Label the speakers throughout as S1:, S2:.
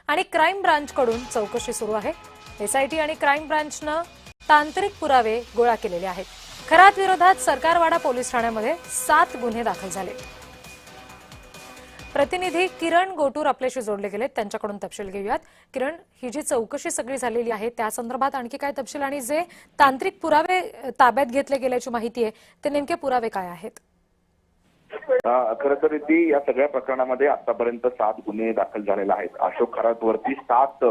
S1: आणि क्राईम ब्रांचकडून चौकशी सुरू आहे। एसआयटी आणि क्राईम ब्रांचनं तांत्रिक पुरावे गोळा केलेले आहेत। खरात विरोधात सरकारवाडा पोलीस ठाण्यामध्ये 7 गुन्हे दाखल झाले। प्रतिनिधी किरण गोटूर आपल्याशी जोडले गेलेत, त्यांच्याकडून तपशील घेऊयात। किरण, ही जी चौकशी सगळी झालेली आहे त्या संदर्भात आणखी काय तपशील आणि जे तांत्रिक पुरावे ताब्यात घेतले गेल्याची माहिती आहे ते नेमके पुरावे काय आहेत?
S2: खरं तर या सगळ्या प्रकरणामध्ये आतापर्यंत 7 गुन्हे दाखल झालेले आहेत। अशोक खरातवरती 7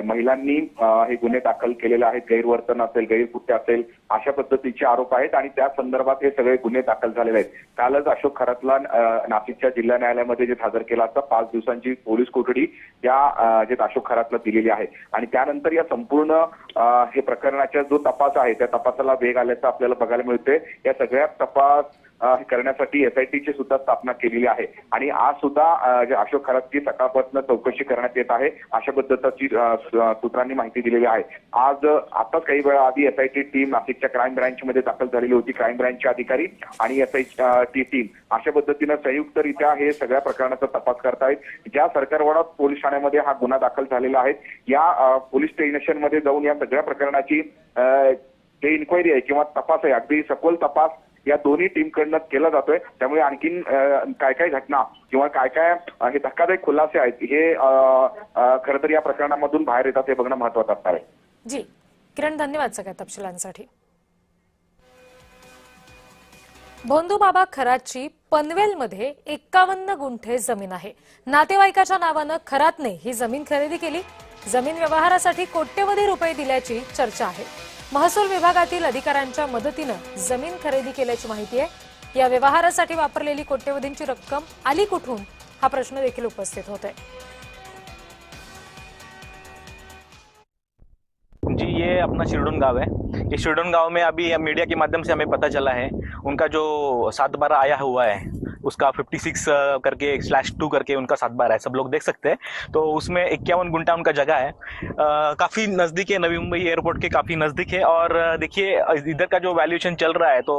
S2: महिलांनी हे गुन्हे दाखल केलेले आहेत। गैरवर्तन असेल, गैरकृत्य असेल अशा पद्धतीचे आरोप आहेत आणि त्या संदर्भात हे सगळे गुन्हे दाखल झालेले आहेत। कालच अशोक खरातला नाशिकच्या जिल्हा न्यायालयामध्ये जे हजर केला असता 5 दिवसांची पोलीस कोठडी या जे अशोक खरातला दिलेली आहे आणि त्यानंतर या संपूर्ण हे प्रकरणाचा जो तपास आहे त्या तपासाला वेग आल्याचं आपल्याला बघायला मिळते। या सगळ्या तपास करण्यासाठी एसआयटीची सुद्धा स्थापना केलेली आहे आणि आज सुद्धा अशोक खरातची सकाळपासून चौकशी करण्यात येत आहे अशा पद्धतीची सूत्रांनी माहिती दिलेली आहे। आताच काही वेळा आधी एसआयटी टीम नाशिकच्या क्राईम ब्रांचमध्ये दाखल झालेली होती। क्राईम ब्रांचचे अधिकारी आणि एसआयटी टीम अशा पद्धतीनं संयुक्तरित्या हे सगळ्या प्रकरणाचा तपास करतायत। ज्या सरकारवाडा पोलीस ठाण्यामध्ये हा गुन्हा दाखल झालेला आहे या पोलीस स्टेशनमध्ये जाऊन या सगळ्या प्रकरणाची जे इन्क्वायरी आहे किंवा तपास आहे अगदी सखोल तपास या दोन्ही टीमकडनं केला जातोय। त्यामुळे आणखीन काय काय घटना किंवा काय काय हे धक्कादायक खुलासे आहेत हे खरं तर या प्रकरणामधून बाहेर येतात हे बघणं महत्त्वाचं असणार आहे।
S1: जी किरण, धन्यवाद सगळ्या तपशिलांसाठी। भोंदूबाबा खरातची पनवेलमध्ये 51 गुंठे जमीन आहे। नातेवाईकाच्या नावानं खरातने ही जमीन खरेदी केली। जमीन व्यवहारासाठी कोट्यवधी रुपये दिल्याची चर्चा आहे। महसूल विभागातील अधिकाऱ्यांच्या मदतीनं जमीन खरेदी केल्याची माहिती आहे। या व्यवहारासाठी वापरलेली कोट्यवधींची रक्कम आली कुठून हा प्रश्न देखील उपस्थित होतोय।
S3: जी, ये अपना शिरडोन गांव है। ये शिरडोन गांव में अभी मीडिया के माध्यम से हमें पता चला है उनका जो 7/12 आया हुआ है उसका 56 करके /2 करके उनका 7/12 है, सब लोग देख सकते हैं। तो उसमें 51 गुंठा उनका जगह है, काफ़ी नज़दीक है, नवी मुंबई एयरपोर्ट के काफ़ी नज़दीक है। और देखिए इधर का जो वैल्यूएशन चल रहा है तो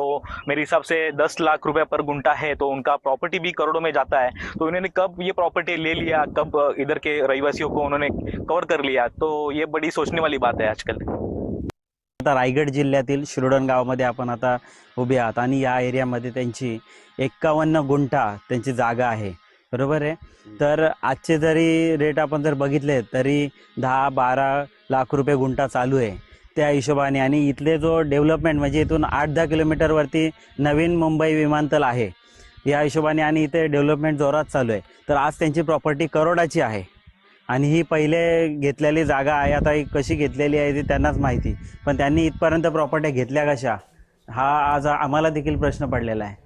S3: मेरे हिसाब से 10 लाख रुपए पर गुंठा है, तो उनका प्रॉपर्टी भी करोड़ों में जाता है। तो इन्होंने कब ये प्रॉपर्टी ले लिया, कब इधर के रहिवासियों को उन्होंने कवर कर लिया, तो ये बड़ी सोचने वाली बात है आजकल।
S4: आता रायगड जिल्ह्यातील शिरोडण गावामध्ये आपण आता उभे आहात आणि या एरियामध्ये त्यांची 51 गुंठा त्यांची जागा आहे, बरोबर आहे। तर आजचे जरी रेट आपण जर बघितले तरी 10-12 लाख रुपये गुंठा चालू आहे त्या हिशोबाने। आणि इथले जो डेव्हलपमेंट म्हणजे इथून 8-10 किलोमीटरवरती नवीन मुंबई विमानतळ आहे या हिशोबाने आणि इथे डेव्हलपमेंट जोरात चालू आहे। तर आज त्यांची प्रॉपर्टी करोडाची आहे आणि ही पहिले घेतलेली जागा आहे। आता ही कशी घेतलेली आहे ती त्यांनाच माहिती, पण त्यांनी इथपर्यंत प्रॉपर्टी घेतल्या कशा हा आज आम्हाला देखील प्रश्न पडलेला आहे।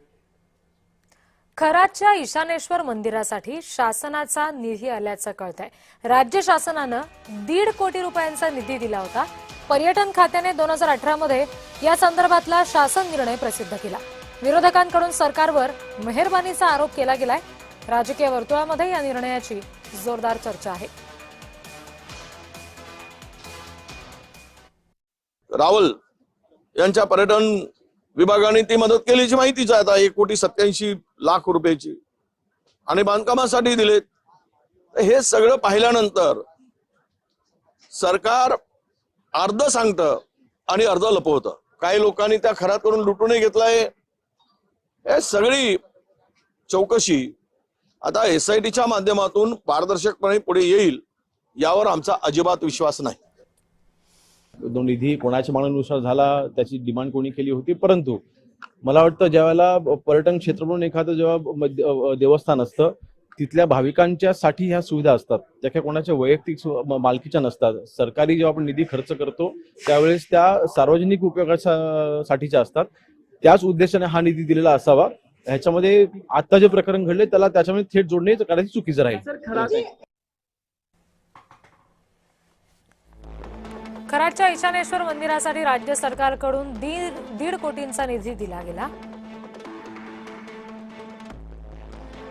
S1: खरातच्या ईशानेश्वर मंदिरासाठी शासनाचा निधी आल्याचं कळतंय। राज्य शासनानं 1.5 कोटी रुपयांचा निधी दिला होता। पर्यटन खात्याने 2018 मध्ये या संदर्भातला शासन निर्णय प्रसिद्ध केला। विरोधकांकडून सरकारवर मेहरबानीचा आरोप केला गेलाय। राजकीय वर्तुळामध्ये या निर्णयाची जोरदार चर्चा आहे।
S5: रावल यांच्या पर्यटन विभागाने ती मदत केल्याची माहितीच आहे। आता 1,87,00,000 रुपयाची आणि बांधकामासाठी दिलेत। हे सगळं पाहिल्यानंतर सरकार अर्ध सांगतं आणि अर्ध लपवतं। काही लोकांनी त्या खरात करून लुटूनही घेतलाय। हे सगळी चौकशी आता एसआयटीच्या माध्यमातून पारदर्शकपणे पुढे येईल यावर आमचा अजिबात विश्वास नाही।
S6: निधी कोणाच्या मागणीनुसार झाला त्याची डिमांड कोणी केली होती, परंतु मला वाटतं ज्यावेळेला पर्यटन क्षेत्र म्हणून एखादं जेव्हा देवस्थान असतं तिथल्या भाविकांच्या साठी ह्या सुविधा असतात, त्या काही कोणाच्या वैयक्तिक मालकीच्या नसतात। सरकारी जेव्हा आपण निधी खर्च करतो त्यावेळेस त्या सार्वजनिक उपयोगासाठीच्या असतात। त्याच उद्देशाने हा निधी दिलेला असावा। ह्याच्यामध्ये आता जे प्रकरण घडले त्याला त्याच्यामध्ये थेट जोडणे कदाचित चुकीचं राहील।
S1: खरातच्या ईशानेश्वर मंदिरासाठी राज्य सरकारकडून 1.5 कोटींचा निधी दिला गेला।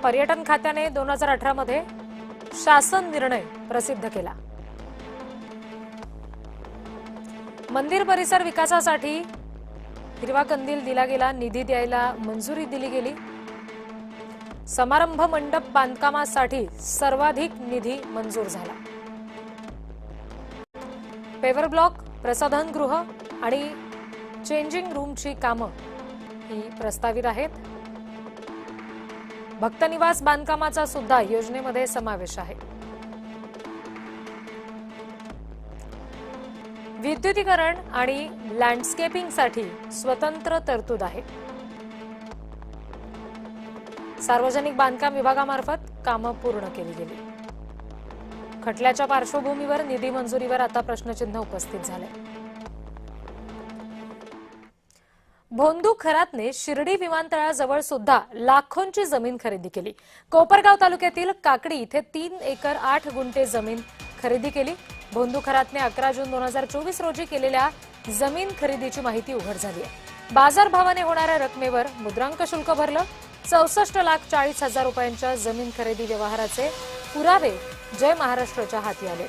S1: पर्यटन खात्याने 2018 मध्ये शासन निर्णय प्रसिद्ध केला। मंदिर परिसर विकासासाठी हिरवा कंदील दिला गेला, निधी द्यायला मंजुरी दिली गेली। समारंभ मंडप बांधकामासाठी सर्वाधिक निधी मंजूर झाला. पेवर ब्लॉक, प्रसाधनगृह आणि चेंजिंग रूमची कामं ही प्रस्तावित आहेत. भक्तनिवास बांधकामाचा सुद्धा योजनेमध्ये समावेश आहे. विद्युतीकरण आणि लँडस्केपिंगसाठी स्वतंत्र तरतूद आहे. सार्वजनिक बांधकाम विभागामार्फत कामं पूर्ण केली गेली. खटल्याच्या पार्श्वभूमीवर निधी मंजुरीवर आता प्रश्नचिन्ह उपस्थित झाले. भोंदू खरातने शिर्डी विमानतळाजवळ सुद्धा लाखोंची जमीन खरेदी केली. कोपरगाव तालुक्यातील काकडी इथे 3 एकर 8 गुंठे जमीन खरेदी केली. भोंदू खरातने 11 जून 2024 रोजी केलेल्या जमीन खरेदीची माहिती उघड झाली आहे. बाजारभावाने होणाऱ्या रकमेवर मुद्रांक शुल्क भरलं. 64,40,000 रुपयांच्या जमीन खरेदी व्यवहाराचे पुरावे जय महाराष्ट्रच्या हाती आले.